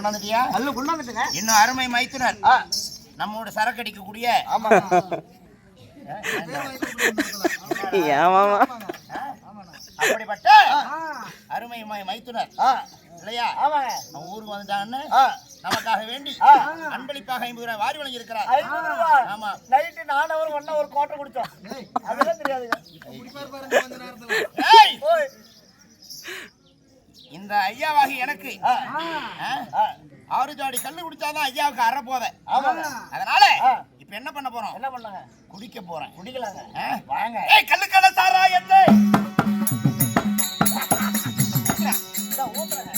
கொண்டாந்துட்டியா? கல்லு கொண்டாந்துட்டுங்க. இன்னும் அருமை மைத்துனர் நம்மோட சரக்கு அடிக்கக்கூடிய அப்படிப்பட்ட அருமை மைத்துனர் இல்லையா? ஊருக்கு வந்துட்டாங்கன்னு நமக்காக வேண்டி அன்பளிப்பாக 50 ரூபாய் வாரி வழங்கி இருக்கிறார். ஆமா, நைட்டு 4 ஹவர் 1 ஹவர் கோட்டை குடிச்சோம். அதெல்லாம் தெரியாதுங்க. இந்த ஐயாவாகி எனக்கு 6 ஜாடி கல்லு குடிச்சாதான் ஐயாவுக்கு அற போத. அதனால இப்ப என்ன பண்ண போறோம்? என்ன பண்ணாங்க? குடிக்க போறேன். குடிக்கலாங்க. வாங்க. ஏய், கல்லு கடை சாராயத்தை ஊத்துறேங்க.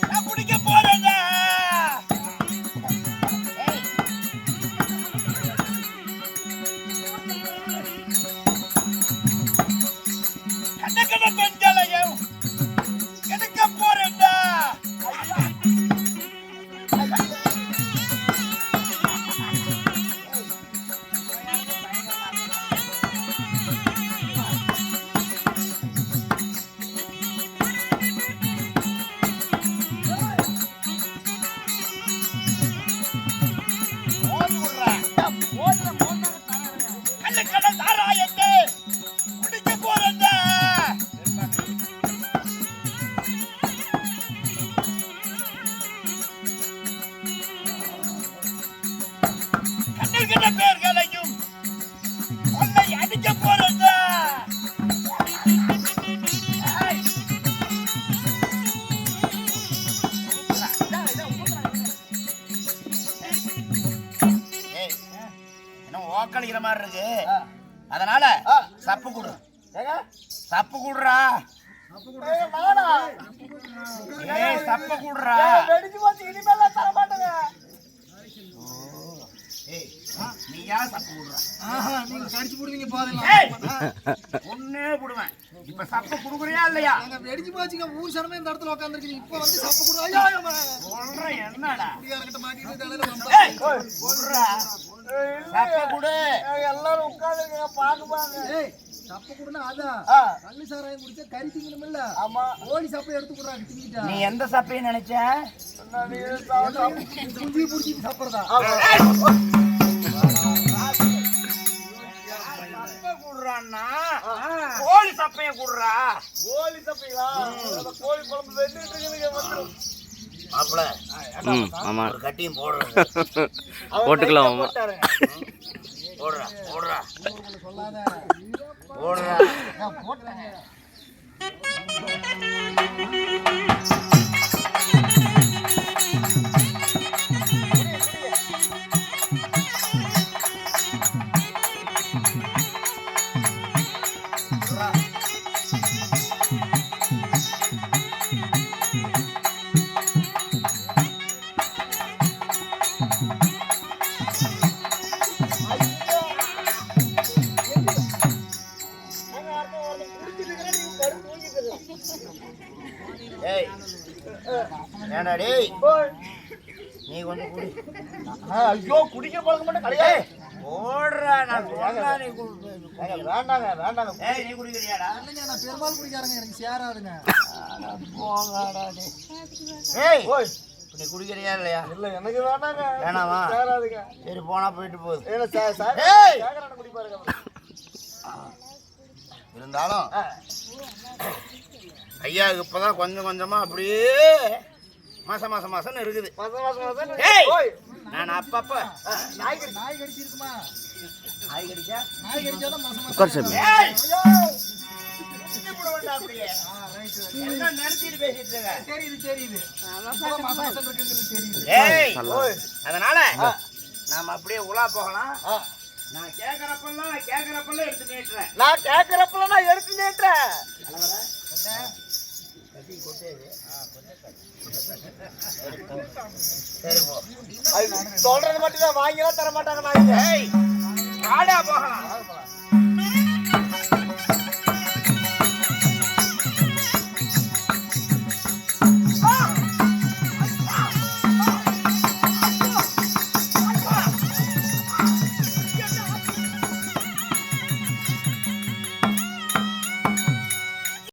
நான் குடிக்க போறேங்க. கண்ணக்கண்ண பெண்களையும் எடுக்க போறேன்டா. கண்ணக்கண்ண சாராயத்தை குடிக்க போறேன்டா. கண்ணக்கண்ண பேர்களையும் கொள்ளை அடிக்க போறேன்டா. ஓக்கடிக்கிற மாதிரி இருக்கு. அதனால சப்பு குடு. சப்பு குடுறா. சப்ப குடுறா. நீ ஏன் சப்பு குடுறா? நீங்க கடிச்சு போடுவீங்க பாருங்க. ஒண்ணே போடுவேன். இப்ப சப்ப குடுக்குறியா இல்லையா? வெடிச்சு போச்சுங்க. ஊர் சனமே இந்த இடத்துல உட்கார்ந்திருக்கீங்க. இப்ப வந்து சப்பு குடு. சொல்றேன் என்னடா? குடியாரங்கிட்ட மாட்டிட்டு குடுறா. சப்ப குடு. எல்லாரும் உட்கார்ந்திருக்கீங்க பாக்குவாங்க. ஏய், சப்பு குடுனா அதான். கள்ளு சாராயம் குடிச்சா கறி திங்கணும் இல்ல? ஆமா. ஓடி சப்பை எடுத்து குடுறாங்க திங்கிட்டா. நீ எந்த சப்பையை நினைச்ச? குஞ்சி புடிச்சிட்டு சாப்பிடுறதா? கோழி சப்பைய குடுறா. கோழி சப்பையா? கோழி குழம்பு வெந்துட்டு இருக்குது. மாப்பிள ஒரு கட்டியும் போடுறேன். போட்டுக்கலாம். போடுறா போடுறா சொல்லாத. போடுறா. போட்டேன். நீ கொஞ்சம் குடி. ஐயோ, குடிக்க பழக்க மாட்டேன் கிடையாது. ஓடுறா. நான் நீ வேண்டாங்க வேண்டாங்க. நீ குடிக்கிறியாடா? இல்லைங்க, நான் பெரும்பாலும் குடிக்காரங்க. எனக்கு சேராதுங்க. போங்கடா. நீ குடிக்கிறியா இல்லையா? இல்ல, எனக்கு வேண்டாங்க. வேணாமா? சேராதுங்க. சரி, போனா போயிட்டு போகுது. குடிப்பாருங்க. இருந்தாலும் ஐயாவுக்கு இப்பதான் கொஞ்சம் கொஞ்சமா அப்படியே மாசம் இருக்குது. நான் அப்பப்ப நாய் கடிச்சிருக்குமா? நாய் கடிச்சா? நாய் கடிச்சாதான் மாசம் நினைச்சிட்டு பேசிட்டு இருக்க. தெரியுது. அதனால நாம அப்படியே உலா போகலாம். நான் கேக்குறப்பெல்லாம் எடுத்து நேட்டுறேன். சொல்றது மட்டும் தான், வாங்கிலாம் தர மாட்டாங்க.